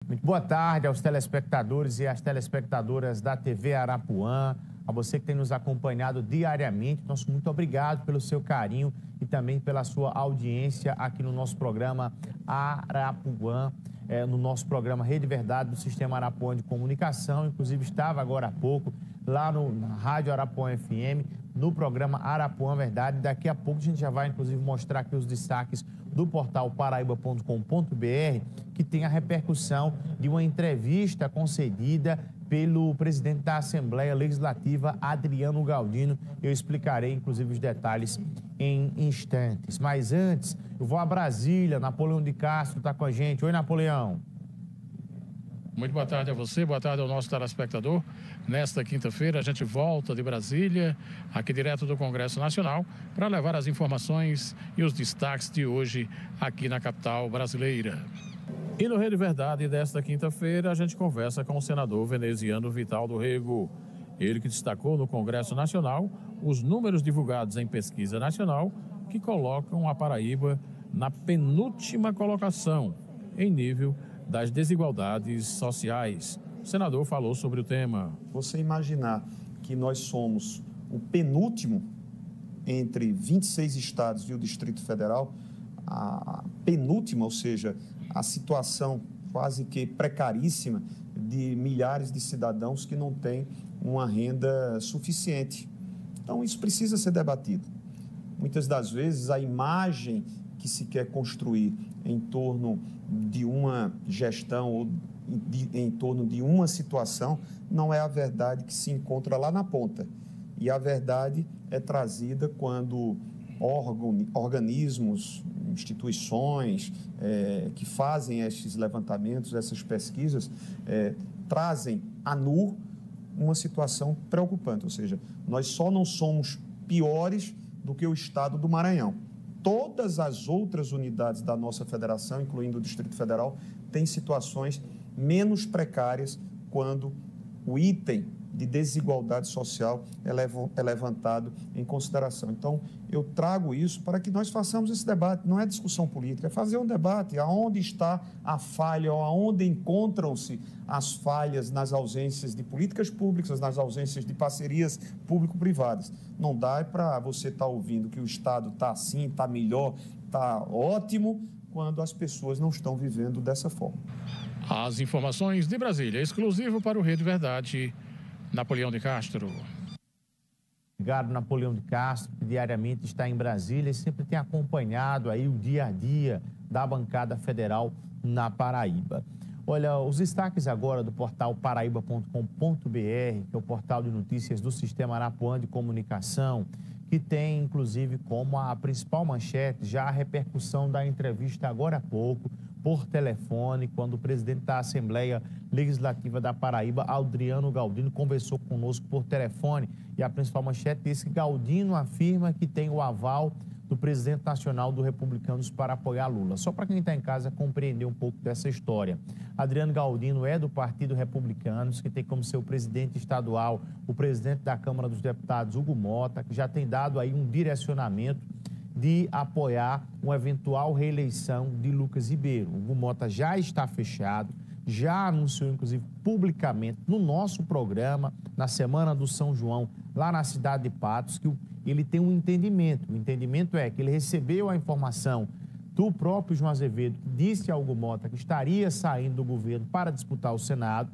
Muito boa tarde aos telespectadores e às telespectadoras da TV Arapuã, a você que tem nos acompanhado diariamente. Nosso muito obrigado pelo seu carinho e também pela sua audiência aqui no nosso programa Arapuã, no nosso programa Rede Verdade do Sistema Arapuã de Comunicação. Inclusive estava agora há pouco lá na Rádio Arapuã FM, no programa Arapuã Verdade. Daqui a pouco a gente já vai inclusive mostrar aqui os destaques do portal paraíba.com.br, que tem a repercussão de uma entrevista concedida pelo presidente da Assembleia Legislativa, Adriano Galdino. Eu explicarei, inclusive, os detalhes em instantes. Mas antes, eu vou a Brasília. Napoleão de Castro está com a gente. Oi, Napoleão. Muito boa tarde a você, boa tarde ao nosso telespectador. Nesta quinta-feira a gente volta de Brasília, aqui direto do Congresso Nacional, para levar as informações e os destaques de hoje aqui na capital brasileira. E no Rede Verdade desta quinta-feira a gente conversa com o senador veneziano Vital do Rego. Ele que destacou no Congresso Nacional os números divulgados em pesquisa nacional que colocam a Paraíba na penúltima colocação em nível das desigualdades sociais. O senador falou sobre o tema. Você imaginar que nós somos o penúltimo entre 26 estados e o Distrito Federal, a penúltima, ou seja, a situação quase que precaríssima de milhares de cidadãos que não têm uma renda suficiente. Então, isso precisa ser debatido. Muitas das vezes, a imagem que se quer construir em torno de uma gestão ou em torno de uma situação não é a verdade que se encontra lá na ponta. E a verdade é trazida quando organismos, instituições que fazem esses levantamentos, essas pesquisas, trazem à nu uma situação preocupante. Ou seja, nós só não somos piores do que o estado do Maranhão. Todas as outras unidades da nossa federação, incluindo o Distrito Federal, têm situações menos precárias quando o item de desigualdade social é levantado em consideração. Então, eu trago isso para que nós façamos esse debate. Não é discussão política, é fazer um debate aonde está a falha, ou aonde encontram-se as falhas nas ausências de políticas públicas, nas ausências de parcerias público-privadas. Não dá para você estar ouvindo que o Estado está assim, está melhor, está ótimo, quando as pessoas não estão vivendo dessa forma. As informações de Brasília, exclusivo para o Rede Verdade, Napoleão de Castro. Obrigado, Napoleão de Castro, que diariamente está em Brasília e sempre tem acompanhado aí o dia a dia da bancada federal na Paraíba. Olha, os destaques agora do portal paraíba.com.br, que é o portal de notícias do Sistema Arapuã de Comunicação, que tem, inclusive, como a principal manchete já a repercussão da entrevista agora há pouco, por telefone, quando o presidente da Assembleia Legislativa da Paraíba, Adriano Galdino, conversou conosco por telefone. E a principal manchete diz que Galdino afirma que tem o aval do presidente nacional do Republicanos para apoiar Lula. Só para quem está em casa compreender um pouco dessa história. Adriano Galdino é do Partido Republicanos, que tem como seu presidente estadual o presidente da Câmara dos Deputados, Hugo Mota, que já tem dado aí um direcionamento de apoiar uma eventual reeleição de Lucas Ribeiro. O Hugo Mota já está fechado, já anunciou, inclusive, publicamente no nosso programa, na Semana do São João, lá na cidade de Patos, que ele tem um entendimento. O entendimento é que ele recebeu a informação do próprio João Azevedo, que disse ao Hugo Mota que estaria saindo do governo para disputar o Senado,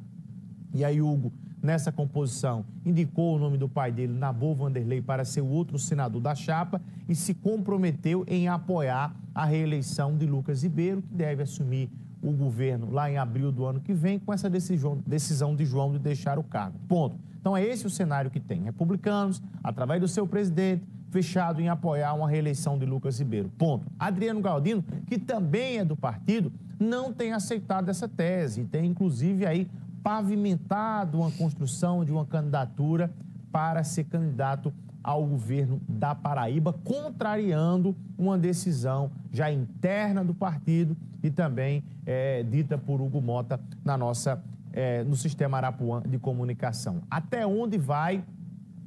e aí Hugo, nessa composição, indicou o nome do pai dele, Nabor Vanderlei, para ser o outro senador da chapa e se comprometeu em apoiar a reeleição de Lucas Ribeiro, que deve assumir o governo lá em abril do ano que vem, com essa decisão de João de deixar o cargo. Ponto. Então é esse o cenário que tem. Republicanos, através do seu presidente, fechado em apoiar uma reeleição de Lucas Ribeiro. Ponto. Adriano Galdino, que também é do partido, não tem aceitado essa tese e tem, inclusive, aí pavimentado uma construção de uma candidatura para ser candidato ao governo da Paraíba, contrariando uma decisão já interna do partido e também dita por Hugo Mota no Sistema Arapuã de Comunicação. Até onde vai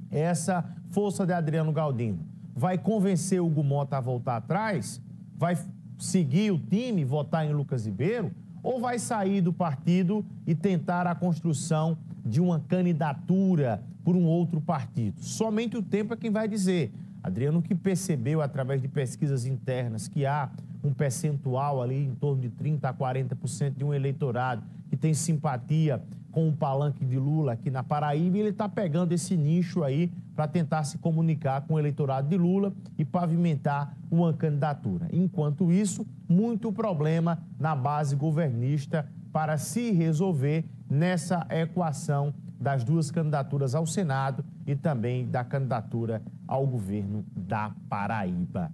essa força de Adriano Galdino? Vai convencer Hugo Mota a voltar atrás? Vai seguir o time, votar em Lucas Ribeiro? ou vai sair do partido e tentar a construção de uma candidatura por um outro partido? Somente o tempo é quem vai dizer. Adriano, que percebeu através de pesquisas internas que há um percentual ali em torno de 30% a 40% de um eleitorado que tem simpatia com o palanque de Lula aqui na Paraíba, e ele está pegando esse nicho aí para tentar se comunicar com o eleitorado de Lula e pavimentar uma candidatura. Enquanto isso, muito problema na base governista para se resolver nessa equação das duas candidaturas ao Senado e também da candidatura ao governo da Paraíba.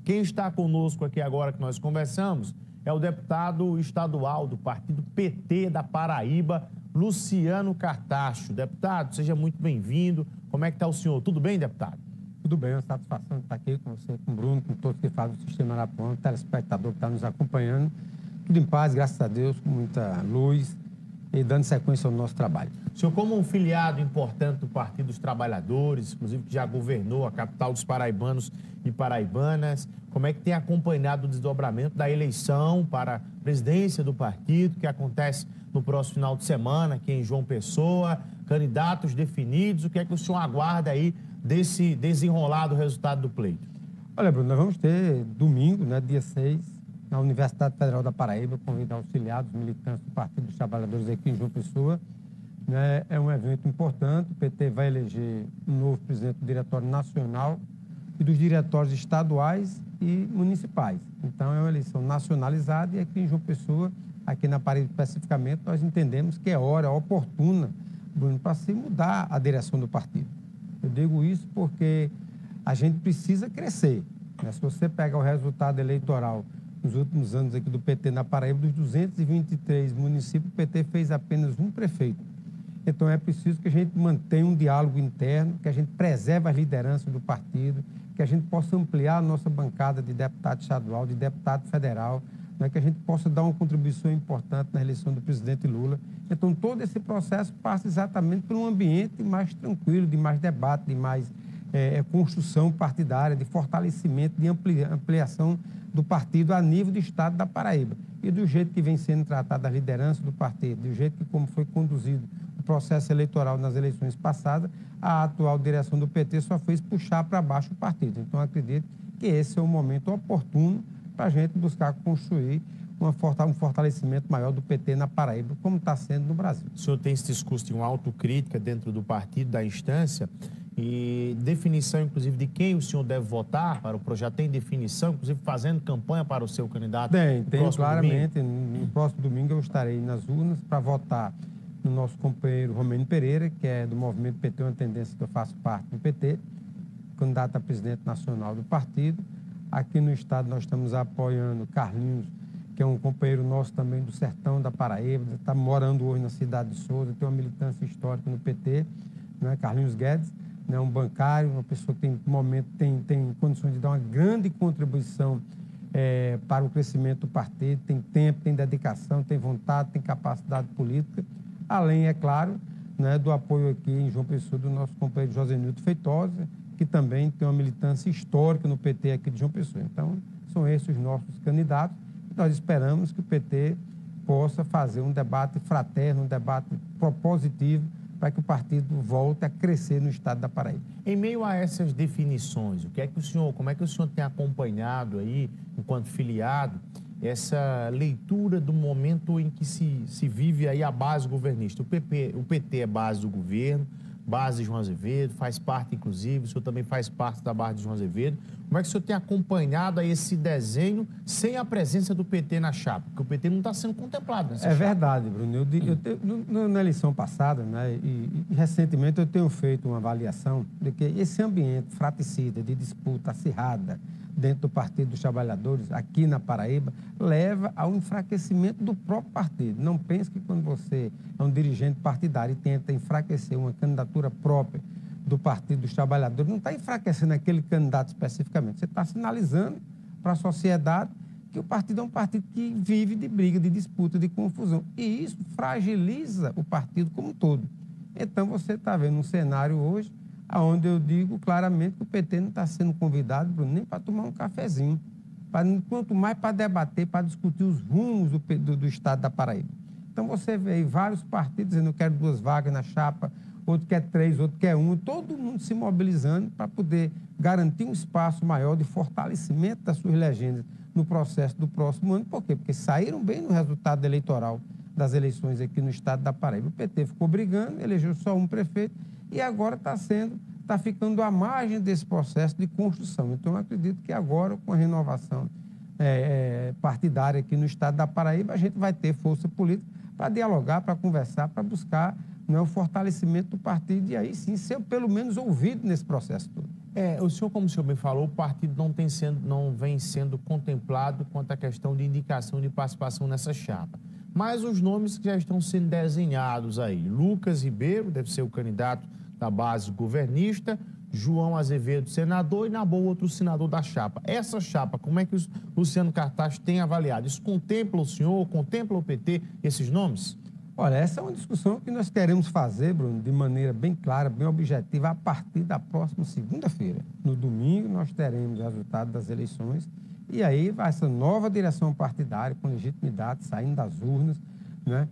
Quem está conosco aqui agora que nós conversamos é o deputado estadual do partido PT da Paraíba, Luciano Cartacho. Deputado, seja muito bem-vindo. Como é que está o senhor? Tudo bem, deputado? Tudo bem, é uma satisfação estar aqui com você, com o Bruno, com todos que fazem o Sistema Arapuã, o telespectador que está nos acompanhando. Tudo em paz, graças a Deus, com muita luz e dando sequência ao nosso trabalho. O senhor, como um filiado importante do Partido dos Trabalhadores, inclusive que já governou a capital dos paraibanos e paraibanas, como é que tem acompanhado o desdobramento da eleição para a presidência do partido, que acontece no próximo final de semana aqui em João Pessoa, candidatos definidos, o que é que o senhor aguarda aí desse desenrolar do resultado do pleito? Olha, Bruno, nós vamos ter domingo, né, dia 6, na Universidade Federal da Paraíba, convidar auxiliados, militantes do Partido dos Trabalhadores aqui em João Pessoa. Né, é um evento importante, o PT vai eleger um novo presidente do Diretório Nacional e dos diretórios estaduais e municipais. Então, é uma eleição nacionalizada e aqui em João Pessoa, aqui na Paraíba especificamente, nós entendemos que é hora oportuna, Bruno, para se mudar a direção do partido. Eu digo isso porque a gente precisa crescer. Né? Se você pega o resultado eleitoral nos últimos anos aqui do PT na Paraíba, dos 223 municípios, o PT fez apenas um prefeito. Então, é preciso que a gente mantenha um diálogo interno, que a gente preserve as lideranças do partido, que a gente possa ampliar a nossa bancada de deputado estadual, de deputado federal, né, que a gente possa dar uma contribuição importante na eleição do presidente Lula. Então, todo esse processo passa exatamente por um ambiente mais tranquilo, de mais debate, de mais construção partidária, de fortalecimento, de ampliação do partido a nível do estado da Paraíba. E do jeito que vem sendo tratada a liderança do partido, do jeito que como foi conduzido o processo eleitoral nas eleições passadas, a atual direção do PT só fez puxar para baixo o partido. Então, acredito que esse é o momento oportuno para a gente buscar construir um fortalecimento maior do PT na Paraíba, como está sendo no Brasil. O senhor tem esse discurso de uma autocrítica dentro do partido, da instância, e definição, inclusive, de quem o senhor deve votar para o projeto? Tem definição, inclusive, fazendo campanha para o seu candidato? Tem claramente. No próximo domingo eu estarei nas urnas para votar no nosso companheiro Romênio Pereira, que é do movimento PT, uma tendência que eu faço parte do PT, candidato a presidente nacional do partido. Aqui no estado nós estamos apoiando Carlinhos, que é um companheiro nosso também do sertão da Paraíba, está morando hoje na cidade de Souza, tem uma militância histórica no PT, né? Carlinhos Guedes, né? Um bancário, uma pessoa que tem condições de dar uma grande contribuição para o crescimento do partido, tem tempo, tem dedicação, tem vontade, tem capacidade política, além, é claro, né, do apoio aqui em João Pessoa do nosso companheiro José Nilton Feitosa, que também tem uma militância histórica no PT aqui de João Pessoa. Então, são esses os nossos candidatos. Nós esperamos que o PT possa fazer um debate fraterno, um debate propositivo, para que o partido volte a crescer no estado da Paraíba. Em meio a essas definições, como é que o senhor tem acompanhado aí, enquanto filiado, essa leitura do momento em que se vive aí a base governista? O PT é base do governo, base de João Azevedo, faz parte, inclusive, o senhor também faz parte da base de João Azevedo. Como é que o senhor tem acompanhado aí esse desenho sem a presença do PT na chapa? Porque o PT não está sendo contemplado nessa chapa. É verdade, Bruno. Na eleição passada, né, e recentemente eu tenho feito uma avaliação de que esse ambiente fratricida, de disputa acirrada dentro do Partido dos Trabalhadores, aqui na Paraíba, leva ao enfraquecimento do próprio partido. Não pense que quando você é um dirigente partidário e tenta enfraquecer uma candidatura própria do Partido dos Trabalhadores, não está enfraquecendo aquele candidato especificamente. Você está sinalizando para a sociedade que o partido é um partido que vive de briga, de disputa, de confusão. E isso fragiliza o partido como um todo. Então, você está vendo um cenário hoje onde eu digo claramente que o PT não está sendo convidado, Bruno, nem para tomar um cafezinho. quanto mais para debater, para discutir os rumos do Estado da Paraíba. Então, você vê aí vários partidos dizendo, eu quero 2 vagas na chapa, outro quer 3, outro quer 1, todo mundo se mobilizando para poder garantir um espaço maior de fortalecimento das suas legendas no processo do próximo ano. Por quê? Porque saíram bem no resultado eleitoral das eleições aqui no estado da Paraíba. O PT ficou brigando, elegeu só um prefeito e agora está ficando à margem desse processo de construção. Então, eu acredito que agora, com a renovação partidária aqui no estado da Paraíba, a gente vai ter força política para dialogar, para conversar, para buscar o fortalecimento do partido e aí sim ser pelo menos ouvido nesse processo todo. O senhor, como o senhor bem falou, o partido não vem sendo contemplado quanto à questão de indicação de participação nessa chapa. Mas os nomes que já estão sendo desenhados aí, Lucas Ribeiro, deve ser o candidato da base governista, João Azevedo, senador, e Nabor, outro senador da chapa. Essa chapa, como é que o Luciano Cartacho tem avaliado? Isso contempla o senhor, contempla o PT, esses nomes? Olha, essa é uma discussão que nós queremos fazer, Bruno, de maneira bem clara, bem objetiva, a partir da próxima segunda-feira. No domingo, nós teremos o resultado das eleições e aí essa nova direção partidária, com legitimidade, saindo das urnas, né?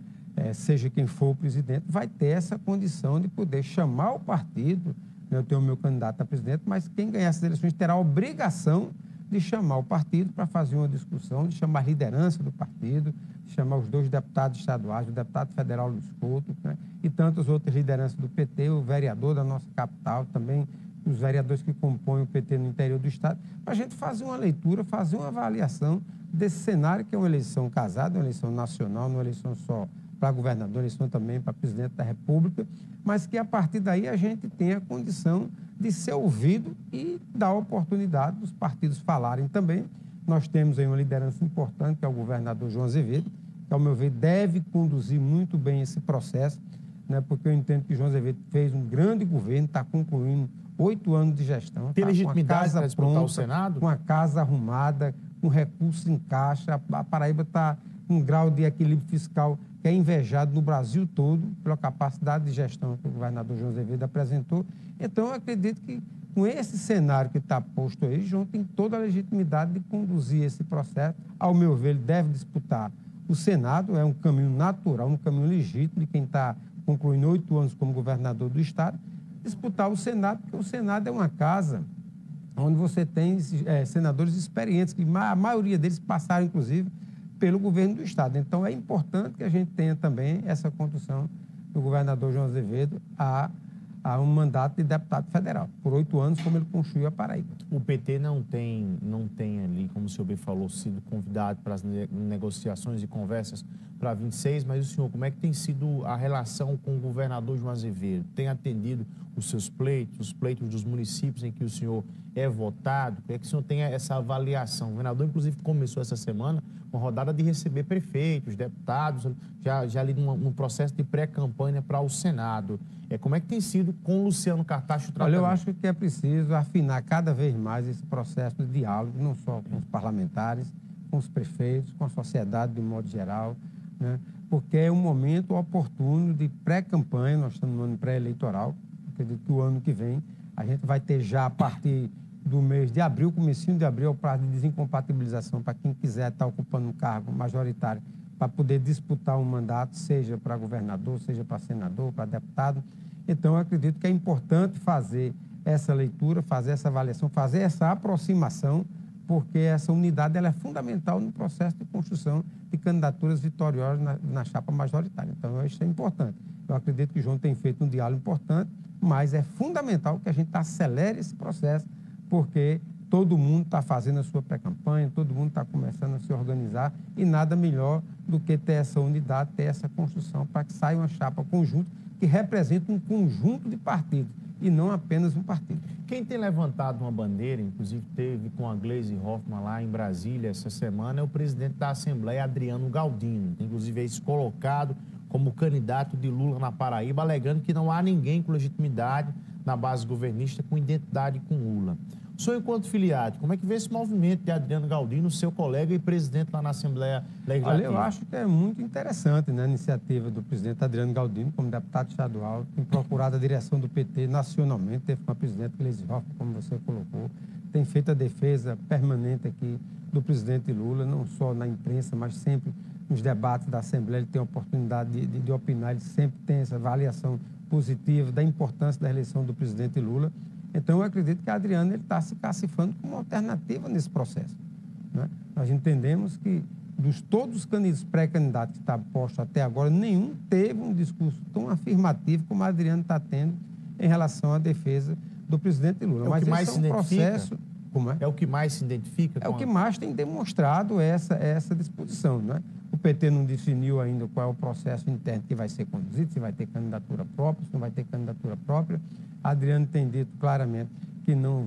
Seja quem for o presidente, vai ter essa condição de poder chamar o partido. Eu tenho o meu candidato a presidente, mas quem ganhar essas eleições terá a obrigação de chamar o partido para fazer uma discussão, de chamar a liderança do partido, de chamar os 2 deputados estaduais, o deputado federal Luiz Couto, né, e tantas outras lideranças do PT, o vereador da nossa capital, também os vereadores que compõem o PT no interior do estado, para a gente fazer uma leitura, fazer uma avaliação desse cenário, que é uma eleição casada, uma eleição nacional, uma eleição só para governador, eleição também para presidente da República, mas que a partir daí a gente tenha a condição de ser ouvido e dar oportunidade dos partidos falarem também. Nós temos aí uma liderança importante, que é o governador João Azevedo, que, ao meu ver, deve conduzir muito bem esse processo, né, porque eu entendo que João Azevedo fez um grande governo, está concluindo 8 anos de gestão. Tem legitimidade para disputar pronta, o Senado? Com a casa arrumada, com recursos em caixa. A Paraíba está com um grau de equilíbrio fiscal que é invejado no Brasil todo pela capacidade de gestão que o governador João Azevedo apresentou. Então, eu acredito que, com esse cenário que está posto aí, João tem toda a legitimidade de conduzir esse processo. Ao meu ver, ele deve disputar o Senado, é um caminho natural, um caminho legítimo de quem está concluindo 8 anos como governador do estado, disputar o Senado, porque o Senado é uma casa onde você tem senadores experientes, que a maioria deles passaram, inclusive, pelo governo do estado. Então, é importante que a gente tenha também essa condução do governador João Azevedo a um mandato de deputado federal, por 8 anos, como ele construiu a Paraíba. O PT não tem ali, como o senhor bem falou, sido convidado para as negociações e conversas para 26, mas o senhor, como é que tem sido a relação com o governador João Azevedo? Tem atendido os seus pleitos, os pleitos dos municípios em que o senhor é votado? Como é que o senhor tem essa avaliação? O governador, inclusive, começou essa semana uma rodada de receber prefeitos, deputados, já ali num processo de pré-campanha para o Senado. Como é que tem sido com o Luciano Cartacho o tratamento? Olha, eu acho que é preciso afinar cada vez mais esse processo de diálogo, não só com os parlamentares, com os prefeitos, com a sociedade de um modo geral, né? Porque é um momento oportuno de pré-campanha, nós estamos no ano pré-eleitoral, acredito que o ano que vem a gente vai ter já a partir do mês de abril, comecinho de abril, o prazo de desincompatibilização para quem quiser estar ocupando um cargo majoritário para poder disputar um mandato, seja para governador, seja para senador, para deputado. Então, eu acredito que é importante fazer essa leitura, fazer essa avaliação, fazer essa aproximação, porque essa unidade ela é fundamental no processo de construção de candidaturas vitoriosas na chapa majoritária. Então, isso é importante. Eu acredito que o João tem feito um diálogo importante, mas é fundamental que a gente acelere esse processo, porque todo mundo está fazendo a sua pré-campanha, todo mundo está começando a se organizar e nada melhor do que ter essa unidade, ter essa construção para que saia uma chapa conjunta que represente um conjunto de partidos e não apenas um partido. Quem tem levantado uma bandeira, inclusive teve com a Gleisi Hoffmann lá em Brasília essa semana, é o presidente da Assembleia, Adriano Galdino. Tem, inclusive, esse colocado como candidato de Lula na Paraíba, alegando que não há ninguém com legitimidade na base governista com identidade com Lula. O senhor, enquanto filiado, como é que vê esse movimento de Adriano Galdino, seu colega e presidente lá na Assembleia Legislativa? Olha, eu acho que é muito interessante, né, a iniciativa do presidente Adriano Galdino, como deputado estadual, tem procurado a direção do PT nacionalmente, teve com a presidente Gleisi Hoffmann, como você colocou, tem feito a defesa permanente aqui do presidente Lula, não só na imprensa, mas sempre nos debates da Assembleia, ele tem a oportunidade de opinar, ele sempre tem essa avaliação positiva da importância da eleição do presidente Lula. Então, eu acredito que Adriano está se cacifando como uma alternativa nesse processo, né? Nós entendemos que, todos os pré-candidatos que estão postos até agora, nenhum teve um discurso tão afirmativo como Adriano está tendo em relação à defesa do presidente Lula. Mas mais se identifica? Como é? É o que mais se identifica? É o que mais tem demonstrado essa disposição, né? O PT não definiu ainda qual é o processo interno que vai ser conduzido, se vai ter candidatura própria, se não vai ter candidatura própria. Adriano tem dito claramente que não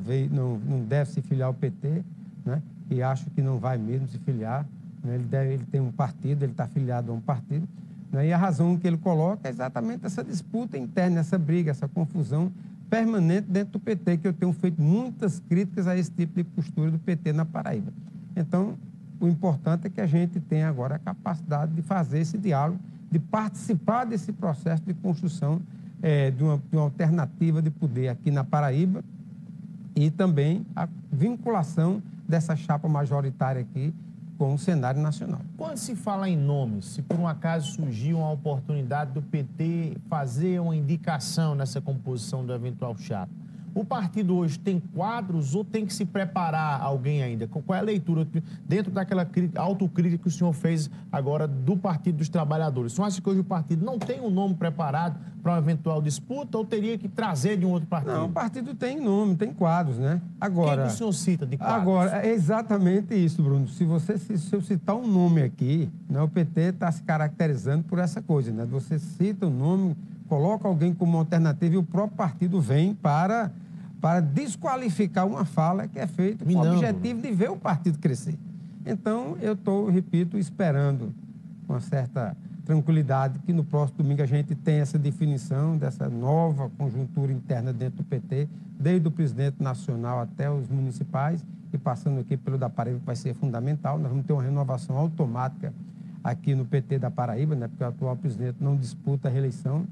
deve se filiar ao PT, né? E acho que não vai mesmo se filiar, né? Ele tem um partido, ele está filiado a um partido, né? E a razão que ele coloca é exatamente essa disputa interna, essa briga, essa confusão permanente dentro do PT, que eu tenho feito muitas críticas a esse tipo de postura do PT na Paraíba. Então, o importante é que a gente tenha agora a capacidade de fazer esse diálogo, de participar desse processo de construção de uma alternativa de poder aqui na Paraíba e também a vinculação dessa chapa majoritária aqui com o cenário nacional. Quando se fala em nomes, se por um acaso surgir uma oportunidade do PT fazer uma indicação nessa composição do eventual chapa, o partido hoje tem quadros ou tem que se preparar alguém ainda? Qual é a leitura dentro daquela autocrítica que o senhor fez agora do Partido dos Trabalhadores? O senhor acha que hoje o partido não tem um nome preparado para uma eventual disputa ou teria que trazer de um outro partido? Não, o partido tem nome, tem quadros, né? Agora, quem que o senhor cita de quadros? Agora, é exatamente isso, Bruno. Se eu citar um nome aqui, né, o PT está se caracterizando por essa coisa, né? Você cita um nome, coloca alguém como alternativa e o próprio partido vem para desqualificar uma fala que é feita com o objetivo de ver o partido crescer. Então, eu estou, repito, esperando com uma certa tranquilidade que no próximo domingo a gente tenha essa definição dessa nova conjuntura interna dentro do PT, desde o presidente nacional até os municipais e passando aqui pelo da Paraíba, que vai ser fundamental. Nós vamos ter uma renovação automática aqui no PT da Paraíba, né, porque o atual presidente não disputa a reeleição.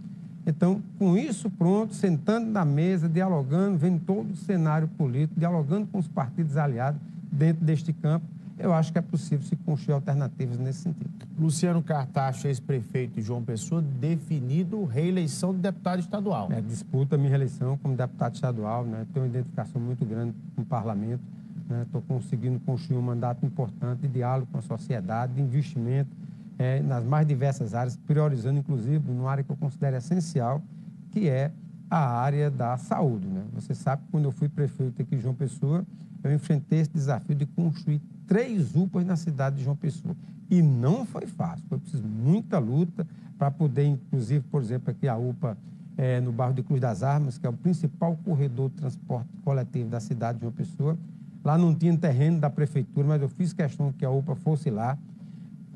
Então, com isso pronto, sentando na mesa, dialogando, vendo todo o cenário político, dialogando com os partidos aliados dentro deste campo, eu acho que é possível se construir alternativas nesse sentido. Luciano Cartacho, ex-prefeito de João Pessoa, definido reeleição de deputado estadual. Disputa a minha reeleição como deputado estadual, né? Tenho uma identificação muito grande com o parlamento, né? Estou conseguindo construir um mandato importante de diálogo com a sociedade, de investimento nas mais diversas áreas, priorizando, inclusive, numa área que eu considero essencial, que é a área da saúde, né? Você sabe que quando eu fui prefeito aqui de João Pessoa, eu enfrentei esse desafio de construir 3 UPAs na cidade de João Pessoa. E não foi fácil, foi preciso muita luta para poder, inclusive, por exemplo, aqui a UPA no bairro de Cruz das Armas, que é o principal corredor de transporte coletivo da cidade de João Pessoa. Lá não tinha terreno da prefeitura, mas eu fiz questão que a UPA fosse lá.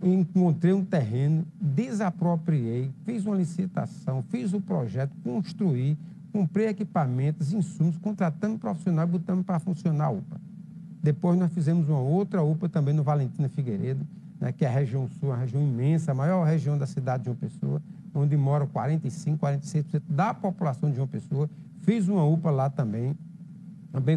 Encontrei um terreno, desapropriei, fiz uma licitação, fiz o projeto, construí, comprei equipamentos, insumos, contratando profissional e botamos para funcionar a UPA. Depois nós fizemos uma outra UPA também no Valentina Figueiredo, né, que é a região sul, uma região imensa, a maior região da cidade de João Pessoa, onde mora 45%, 46% da população de João Pessoa. Fiz uma UPA lá também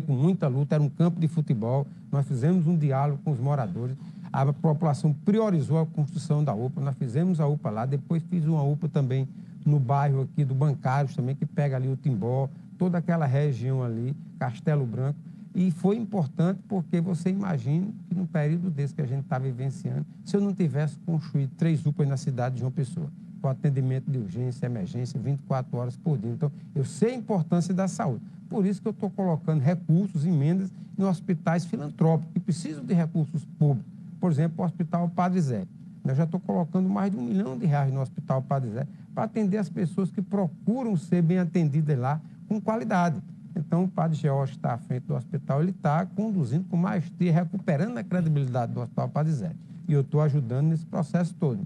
com muita luta, era um campo de futebol, nós fizemos um diálogo com os moradores, a população priorizou a construção da UPA, nós fizemos a UPA lá, depois fiz uma UPA também no bairro aqui do Bancários também, que pega ali o Timbó, toda aquela região ali, Castelo Branco, e foi importante porque você imagina que no período desse que a gente está vivenciando, se eu não tivesse construído 3 UPAs na cidade de João Pessoa, com atendimento de urgência, emergência, 24 horas por dia. Então, eu sei a importância da saúde. Por isso que eu estou colocando recursos, emendas em hospitais filantrópicos, que precisam de recursos públicos. Por exemplo, o Hospital Padre Zé. Eu já estou colocando mais de R$1 milhão no Hospital Padre Zé para atender as pessoas que procuram ser bem atendidas lá com qualidade. Então, o Padre George está à frente do hospital, ele está conduzindo com maestria, recuperando a credibilidade do Hospital Padre Zé. E eu estou ajudando nesse processo todo.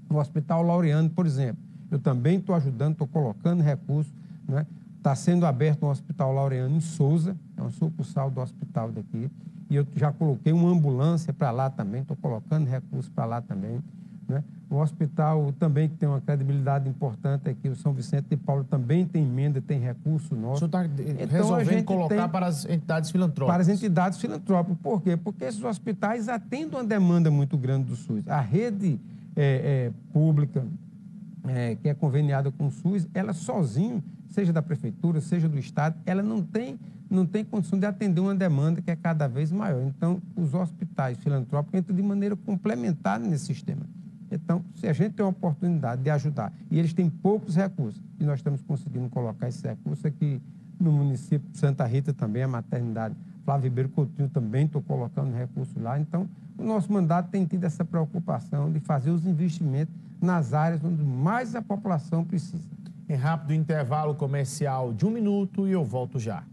No Hospital Laureano, por exemplo, eu também estou ajudando, estou colocando recursos, né? Está sendo aberto um hospital Laureano em Souza, é uma sucursal do hospital daqui, e eu já coloquei uma ambulância para lá também, estou colocando recursos para lá também, né? Um hospital também que tem uma credibilidade importante aqui, o São Vicente de Paulo, também tem emenda, tem recurso nosso. O senhor está resolvendo colocar para as entidades filantrópicas? Para as entidades filantrópicas. Por quê? Porque esses hospitais atendem uma demanda muito grande do SUS. A rede pública, que é conveniada com o SUS, ela sozinho, seja da prefeitura, seja do Estado, ela não tem condição de atender uma demanda que é cada vez maior. Então, os hospitais filantrópicos entram de maneira complementar nesse sistema. Então, se a gente tem a oportunidade de ajudar, e eles têm poucos recursos, e nós estamos conseguindo colocar esses recursos aqui no município de Santa Rita também, a maternidade Flávio Ribeiro Coutinho também estou colocando recursos lá. Então, o nosso mandato tem tido essa preocupação de fazer os investimentos nas áreas onde mais a população precisa. Em rápido intervalo comercial de 1 minuto e eu volto já.